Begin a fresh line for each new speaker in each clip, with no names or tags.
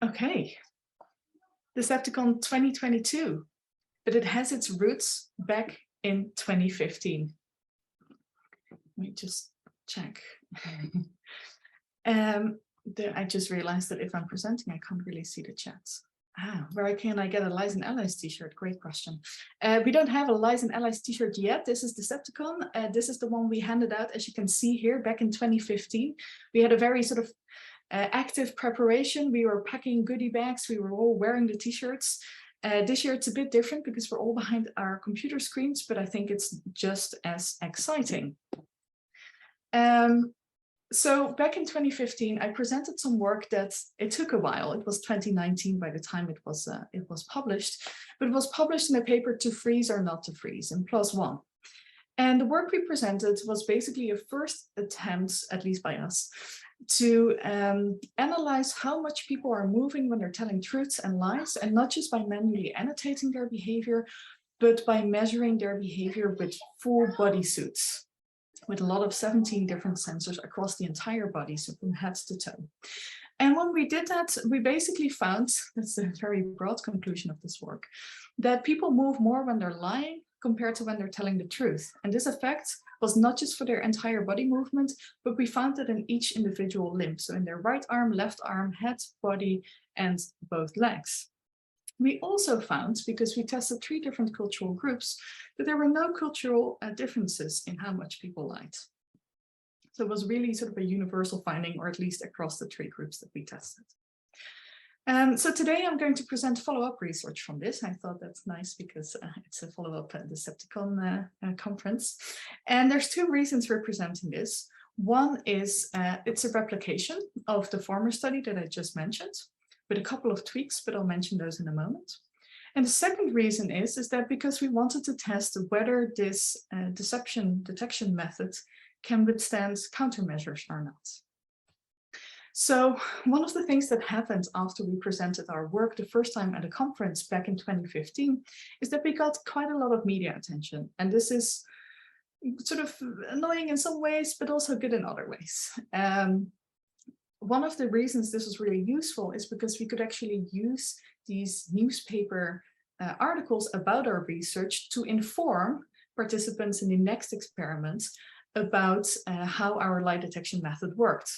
Okay, Decepticon 2022, but it has its roots back in 2015. Let me just check. I just realized that if I'm presenting, I can't really see the chats. Where can I get a Lies and Allies t-shirt? Great question. We don't have a Lies and Allies t-shirt yet. This is Decepticon. This is the one we handed out, as you can see here, back in 2015. We had a very sort of active preparation. We were packing goodie bags. We were all wearing the t-shirts. This year it's a bit different because we're all behind our computer screens, but I think it's just as exciting. So back in 2015, I presented some work that it took a while. It was 2019 by the time it was published, but it was published in a paper To Freeze or Not to Freeze in +1. And the work we presented was basically a first attempt, at least by us, to analyze how much people are moving when they're telling truths and lies, and not just by manually annotating their behavior, but by measuring their behavior with full bodysuits, with a lot of 17 different sensors across the entire body, so from head to toe. And when we did that, we basically found, that's a very broad conclusion of this work, that people move more when they're lying compared to when they're telling the truth. And this effect was not just for their entire body movement, but we found it in each individual limb. So in their right arm, left arm, head, body, and both legs. We also found, because we tested 3 different cultural groups, that there were no cultural differences in how much people lied. So it was really sort of a universal finding, or at least across the 3 groups that we tested. So today I'm going to present follow-up research from this. I thought that's nice because it's a follow-up Decepticon conference. And there's 2 reasons we're presenting this. One is it's a replication of the former study that I just mentioned, with a couple of tweaks, but I'll mention those in a moment. And the second reason is that because we wanted to test whether this deception detection method can withstand countermeasures or not. So one of the things that happened after we presented our work the first time at a conference back in 2015 is that we got quite a lot of media attention. And this is sort of annoying in some ways, but also good in other ways. One of the reasons this was really useful is because we could actually use these newspaper articles about our research to inform participants in the next experiments about how our lie detection method worked.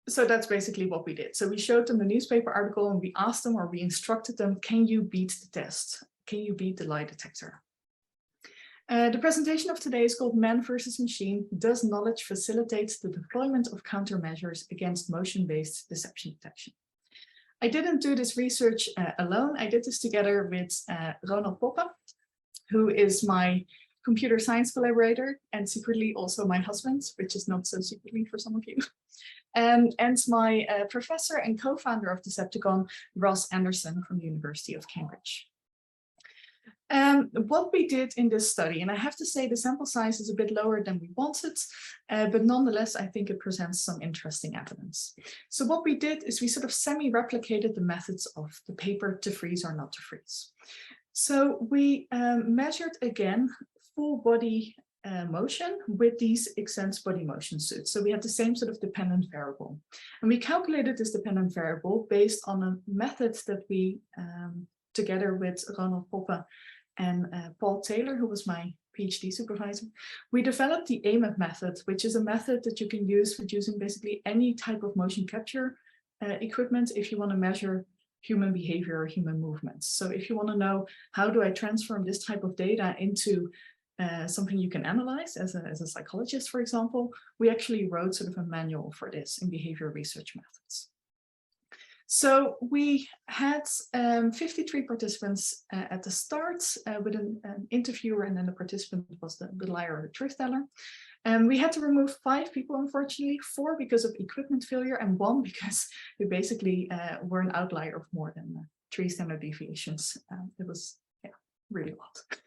So that's basically what we did. So we showed them the newspaper article and we asked them, or we instructed them, can you beat the test? Can you beat the lie detector? The presentation of today is called Man versus Machine. Does knowledge facilitate the deployment of countermeasures against motion-based deception detection? I didn't do this research alone. I did this together with Ronald Poppe, who is my computer science collaborator and secretly also my husband, which is not so secretly for some of you. And my professor and co-founder of Decepticon, Ross Anderson from the University of Cambridge. What we did in this study, and I have to say the sample size is a bit lower than we wanted, but nonetheless, I think it presents some interesting evidence. So what we did is we sort of semi-replicated the methods of the paper To Freeze or Not to Freeze. So we measured again full body motion with these extended body motion suits. So we had the same sort of dependent variable. And we calculated this dependent variable based on a method that we, together with Ronald Poppe and Paul Taylor, who was my PhD supervisor, we developed the AMEP method, which is a method that you can use with using basically any type of motion capture equipment if you want to measure human behavior or human movements. So if you want to know how do I transform this type of data into something you can analyze as a psychologist, for example, we actually wrote sort of a manual for this in behavior research methods. So we had 53 participants at the start with an interviewer, and then the participant was the liar or the truth teller. We had to remove 5 people, unfortunately, 4 because of equipment failure and 1 because we basically were an outlier of more than 3 standard deviations. It was, yeah, really a lot.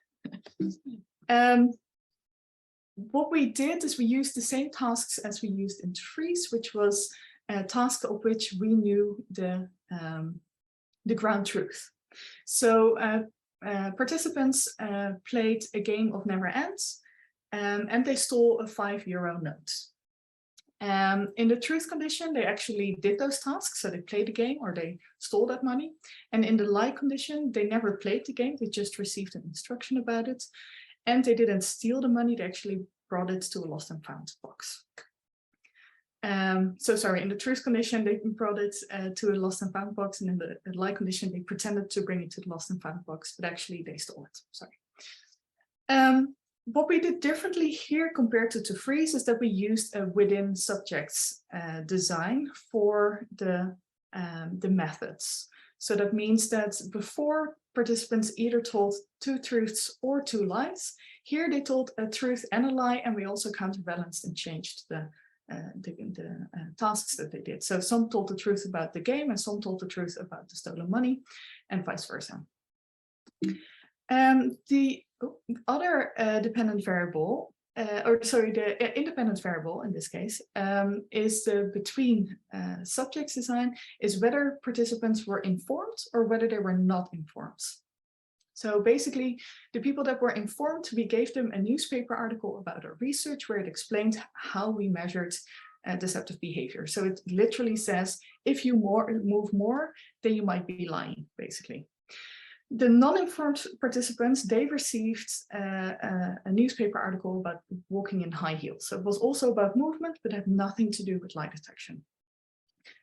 What we did is we used the same tasks as we used in To Freeze, which was a task of which we knew the ground truth. So participants played a game of never ends, and they stole a €5 note. In the truth condition, they actually did those tasks. So they played the game or they stole that money. And in the lie condition, they never played the game. They just received an instruction about it. And they didn't steal the money. They actually brought it to a lost and found box. So sorry, in the truth condition, they brought it to a lost and found box. And in the lie condition, they pretended to bring it to the lost and found box, but actually they stole it. Sorry. What we did differently here compared to freeze is that we used a within subjects design for the methods. So that means that before, participants either told 2 truths or 2 lies. Here they told a truth and a lie, and we also counterbalanced and changed the tasks that they did. So some told the truth about the game and some told the truth about the stolen money, and vice versa. The other dependent variable, the independent variable in this case, is the between subjects design, is whether participants were informed or whether they were not informed. So basically, the people that were informed, we gave them a newspaper article about our research where it explained how we measured deceptive behavior. So it literally says, if you move more, then you might be lying, basically. The non-informed participants, they received a newspaper article about walking in high heels. So it was also about movement, but had nothing to do with lie detection.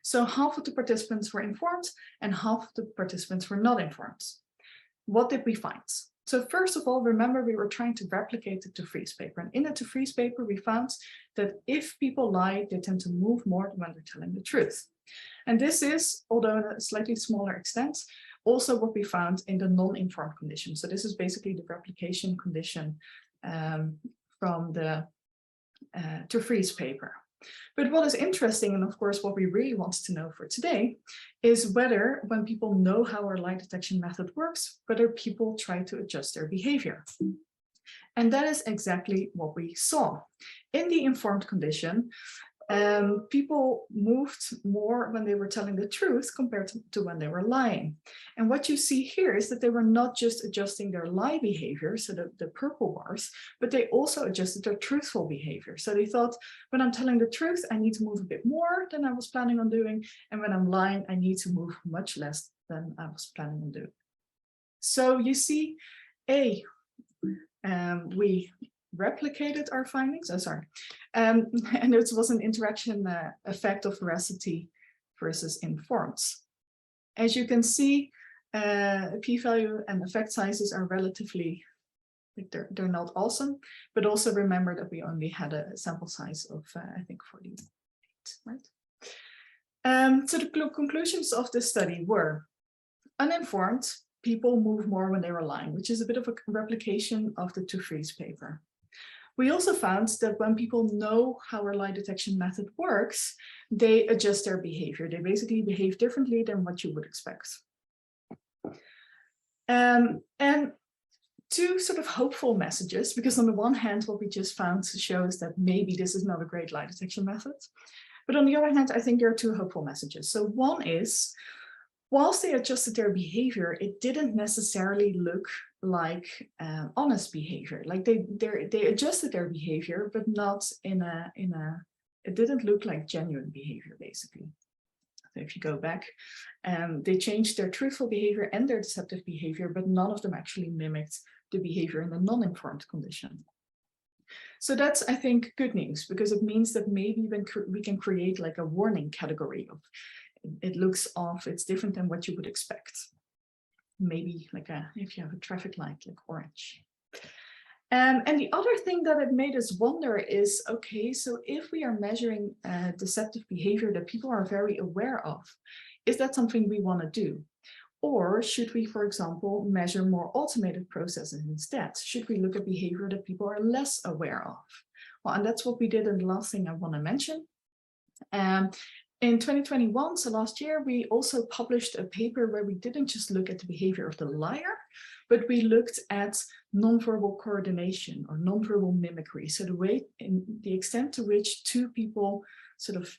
So half of the participants were informed and half of the participants were not informed. What did we find? So first of all, remember we were trying to replicate the to-freeze paper. And in the to-freeze paper, we found that if people lie, they tend to move more than when they're telling the truth. And this is, although in a slightly smaller extent, also what we found in the non-informed condition. So this is basically the replication condition from the to-freeze paper. But what is interesting, and of course what we really wanted to know for today, is whether when people know how our lie detection method works, whether people try to adjust their behavior. And that is exactly what we saw. In the informed condition, people moved more when they were telling the truth compared to when they were lying. And what you see here is that they were not just adjusting their lie behavior, so the purple bars, but they also adjusted their truthful behavior. So they thought, when I'm telling the truth, I need to move a bit more than I was planning on doing. And when I'm lying, I need to move much less than I was planning on doing. So you see, we replicated our findings. And it was an interaction effect of veracity versus informed. As you can see, p-value and effect sizes are relatively, they're not awesome, but also remember that we only had a sample size of, I think, 48, right? So the conclusions of this study were: uninformed people move more when they were lying, which is a bit of a replication of the to-freeze paper. We also found that when people know how our lie detection method works, they adjust their behavior. They basically behave differently than what you would expect. And 2 sort of hopeful messages, because on the one hand, what we just found shows that maybe this is not a great lie detection method. But on the other hand, I think there are 2 hopeful messages. So one is, whilst they adjusted their behavior, it didn't necessarily look like honest behavior. Like they adjusted their behavior, but not in a it didn't look like genuine behavior, basically. So if you go back, they changed their truthful behavior and their deceptive behavior, but none of them actually mimicked the behavior in the non-informed condition. So that's, I think, good news, because it means that maybe we can create like a warning category of, it looks off, it's different than what you would expect. Maybe like if you have a traffic light, like orange. And the other thing that it made us wonder is, okay, so if we are measuring deceptive behavior that people are very aware of, is that something we want to do? Or should we, for example, measure more automated processes instead? Should we look at behavior that people are less aware of? Well, and that's what we did, and the last thing I want to mention. In 2021, so last year, we also published a paper where we didn't just look at the behavior of the liar, but we looked at nonverbal coordination or nonverbal mimicry. So the extent to which 2 people sort of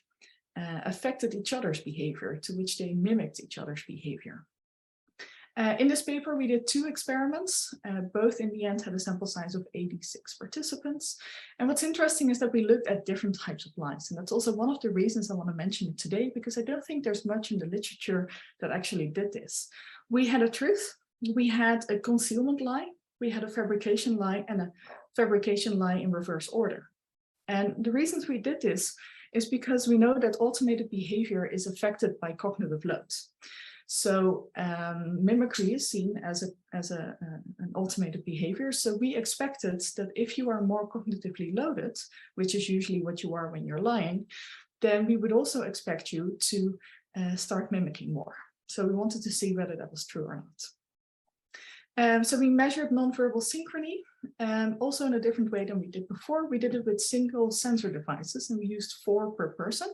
affected each other's behavior, to which they mimicked each other's behavior. In this paper, we did 2 experiments. Both in the end had a sample size of 86 participants. And what's interesting is that we looked at different types of lies. And that's also one of the reasons I want to mention it today, because I don't think there's much in the literature that actually did this. We had a truth, we had a concealment lie, we had a fabrication lie, and a fabrication lie in reverse order. And the reasons we did this is because we know that automated behavior is affected by cognitive loads. So mimicry is seen as an automated behavior. So we expected that if you are more cognitively loaded, which is usually what you are when you're lying, then we would also expect you to start mimicking more. So we wanted to see whether that was true or not. So we measured nonverbal synchrony, also in a different way than we did before. We did it with single sensor devices, and we used 4 per person,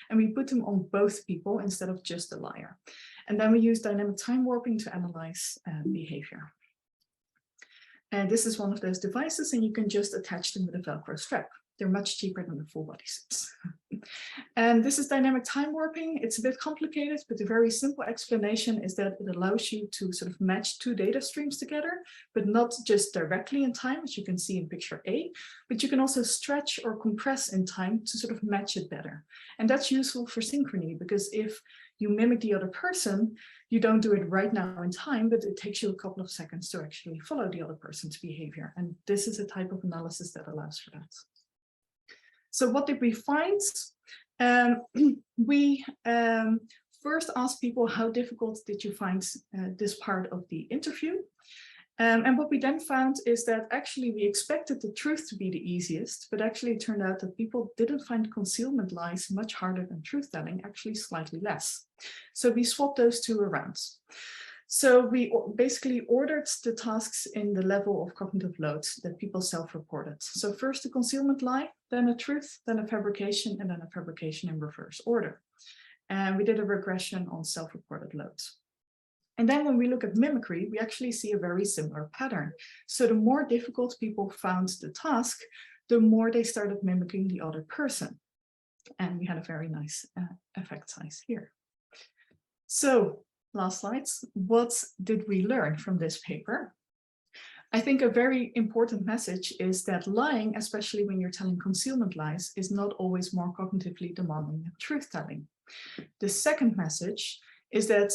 and we put them on both people instead of just the liar. And then we used dynamic time warping to analyze behavior. And this is one of those devices, and you can just attach them with a Velcro strap. They're much cheaper than the full body suits. And this is dynamic time warping. It's a bit complicated, but the very simple explanation is that it allows you to sort of match 2 data streams together, but not just directly in time, as you can see in picture A, but you can also stretch or compress in time to sort of match it better. And that's useful for synchrony, because if you mimic the other person, you don't do it right now in time, but it takes you a couple of seconds to actually follow the other person's behavior. And this is a type of analysis that allows for that. So what did we find? We first asked people, how difficult did you find this part of the interview? And what we then found is that actually we expected the truth to be the easiest, but actually it turned out that people didn't find concealment lies much harder than truth telling, actually slightly less. So we swapped those 2 around. So we basically ordered the tasks in the level of cognitive load that people self-reported. So first a concealment lie, then a truth, then a fabrication, and then a fabrication in reverse order. And we did a regression on self-reported loads. And then when we look at mimicry, we actually see a very similar pattern. So the more difficult people found the task, the more they started mimicking the other person. And we had a very nice effect size here. So last slides, what did we learn from this paper? I think a very important message is that lying, especially when you're telling concealment lies, is not always more cognitively demanding than truth telling. The second message is that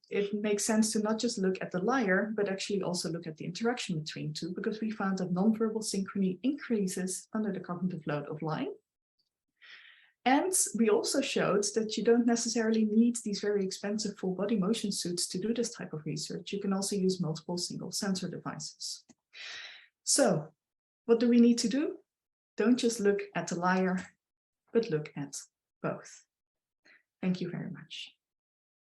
it makes sense to not just look at the liar, but actually also look at the interaction between 2, because we found that nonverbal synchrony increases under the cognitive load of lying. And we also showed that you don't necessarily need these very expensive full body motion suits to do this type of research. You can also use multiple single sensor devices. So what do we need to do? Don't just look at the liar, but look at both. Thank you very much.